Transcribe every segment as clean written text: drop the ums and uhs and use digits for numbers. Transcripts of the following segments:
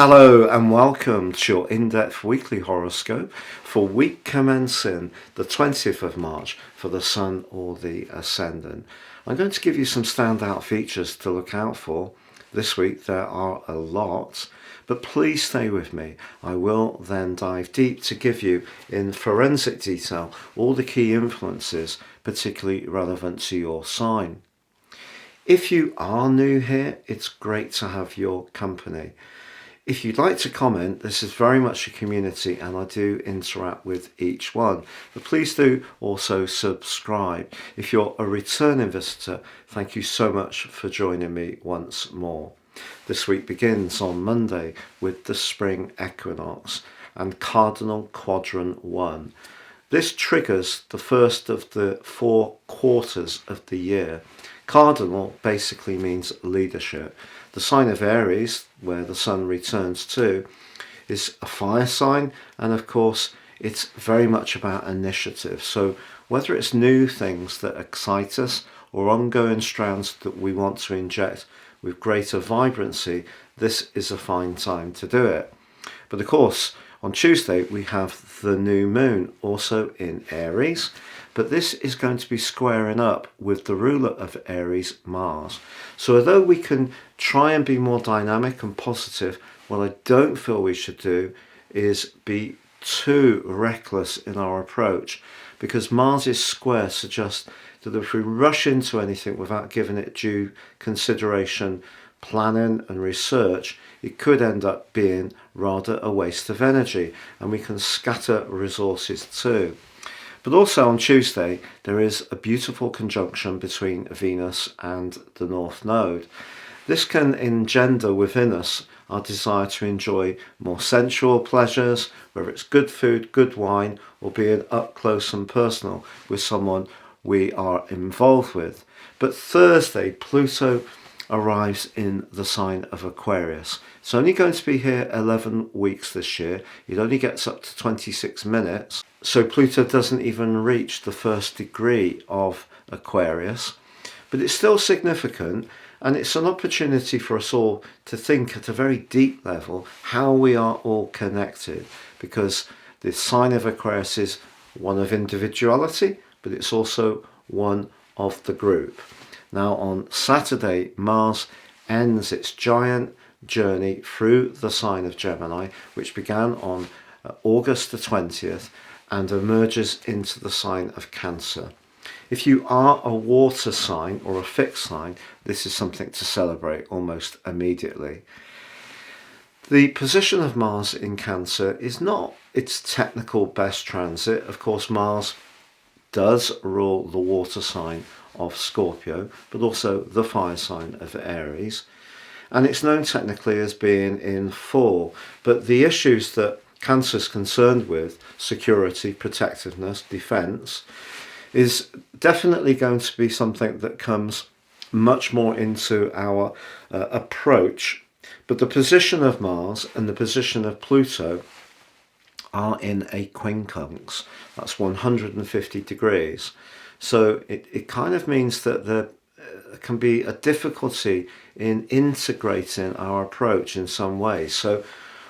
Hello and welcome to your in-depth weekly horoscope for week commencing the 20th of March for the Sun or the Ascendant. I'm going to give you some standout features to look out for. This week there are a lot, but please stay with me. I will then dive deep to give you in forensic detail all the key influences particularly relevant to your sign. If you are new here, it's great to have your company. If you'd like to comment, this is very much a community and I do interact with each one. But please do also subscribe. If you're a returning visitor, thank you so much for joining me once more. This week begins on Monday with the spring equinox and cardinal quadrant 1. This triggers the first of the 4 quarters of the year. Cardinal basically means leadership. The sign of Aries, where the sun returns to, is a fire sign, and of course it's very much about initiative. So whether it's new things that excite us or ongoing strands that we want to inject with greater vibrancy, this is a fine time to do it. But of course, on Tuesday we have the new moon also in Aries, but this is going to be squaring up with the ruler of Aries, Mars. So although we can try and be more dynamic and positive, what I don't feel we should do is be too reckless in our approach, because Mars's square suggests that if we rush into anything without giving it due consideration, planning and research, it could end up being rather a waste of energy, and we can scatter resources too. But also on Tuesday, there is a beautiful conjunction between Venus and the North Node. This can engender within us our desire to enjoy more sensual pleasures, whether it's good food, good wine, or being up close and personal with someone we are involved with. But Thursday, Pluto arrives in the sign of Aquarius. It's only going to be here 11 weeks this year. It only gets up to 26 minutes. So Pluto doesn't even reach the first degree of Aquarius. But it's still significant, and it's an opportunity for us all to think at a very deep level how we are all connected, because the sign of Aquarius is one of individuality, but it's also one of the group. Now on Saturday, Mars ends its giant journey through the sign of Gemini, which began on August the 20th and emerges into the sign of Cancer. If you are a water sign or a fixed sign, this is something to celebrate almost immediately. The position of Mars in Cancer is not its technical best transit. Of course, Mars does rule the water sign of Scorpio, but also the fire sign of Aries. And it's known technically as being in fall. But the issues that Cancer is concerned with, security, protectiveness, defense, is definitely going to be something that comes much more into our approach. But the position of Mars and the position of Pluto are in a quincunx. That's 150 degrees. So it kind of means that there can be a difficulty in integrating our approach in some way. So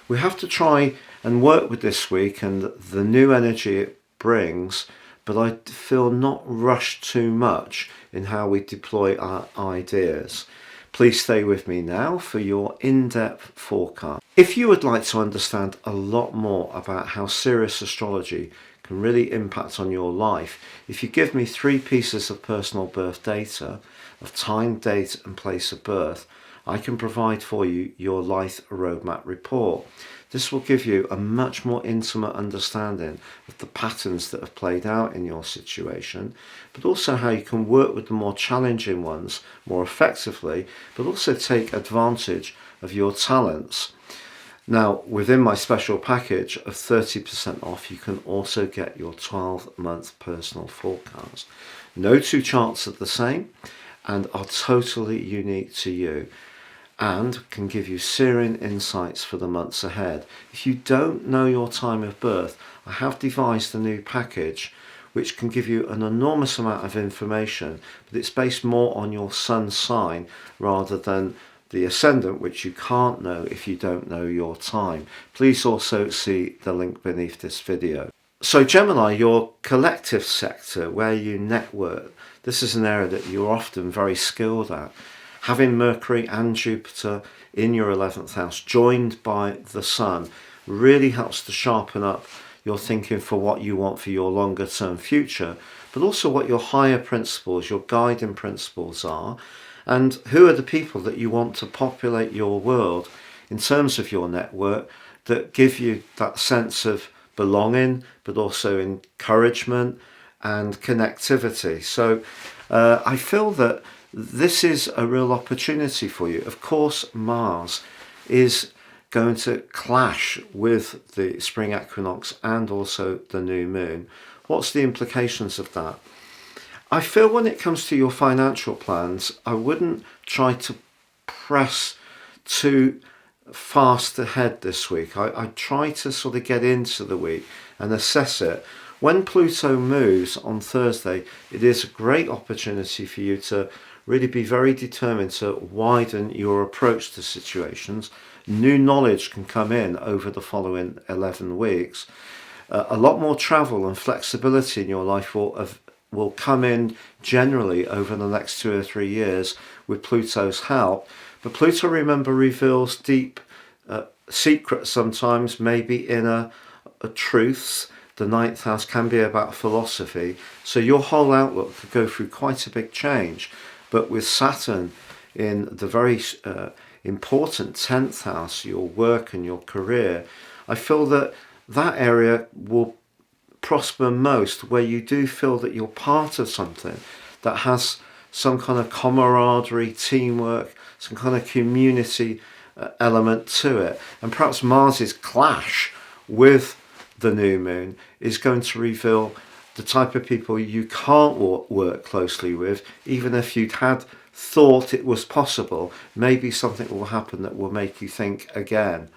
we have to try and work with this week and the new energy it brings, but I feel not rushed too much in how we deploy our ideas. Please stay with me now for your in-depth forecast. If you would like to understand a lot more about how Sirius astrology can really impact on your life, if you give me 3 pieces of personal birth data of time, date and place of birth, I can provide for you your life roadmap report. This will give you a much more intimate understanding of the patterns that have played out in your situation, but also how you can work with the more challenging ones more effectively, but also take advantage of your talents. Now, within my special package of 30% off, you can also get your 12-month personal forecast. No 2 charts are the same and are totally unique to you, and can give you searing insights for the months ahead. If you don't know your time of birth, I have devised a new package which can give you an enormous amount of information, but it's based more on your sun sign rather than the ascendant, which you can't know if you don't know your time. Please also see the link beneath this video. So Gemini, your collective sector, where you network, this is an area that you're often very skilled at. Having Mercury and Jupiter in your 11th house, joined by the Sun, really helps to sharpen up your thinking for what you want for your longer term future, but also what your higher principles, your guiding principles are, and who are the people that you want to populate your world in terms of your network that give you that sense of belonging, but also encouragement and connectivity. So I feel that this is a real opportunity for you. Of course, Mars is going to clash with the spring equinox and also the new moon. What's the implications of that? I feel when it comes to your financial plans, I wouldn't try to press too fast ahead this week. I try to sort of get into the week and assess it. When Pluto moves on Thursday, it is a great opportunity for you to really be very determined to widen your approach to situations. New knowledge can come in over the following 11 weeks. A lot more travel and flexibility in your life will come in generally over the next 2 or 3 years with Pluto's help. But Pluto, remember, reveals deep secrets sometimes, maybe inner truths. The 9th house can be about philosophy. So your whole outlook could go through quite a big change. But with Saturn in the very important 10th house, your work and your career, I feel that that area will prosper most, where you do feel that you're part of something that has some kind of camaraderie, teamwork, some kind of community element to it. And perhaps Mars's clash with the new moon is going to reveal the type of people you can't work closely with, even if you'd had thought it was possible. Maybe something will happen that will make you think again.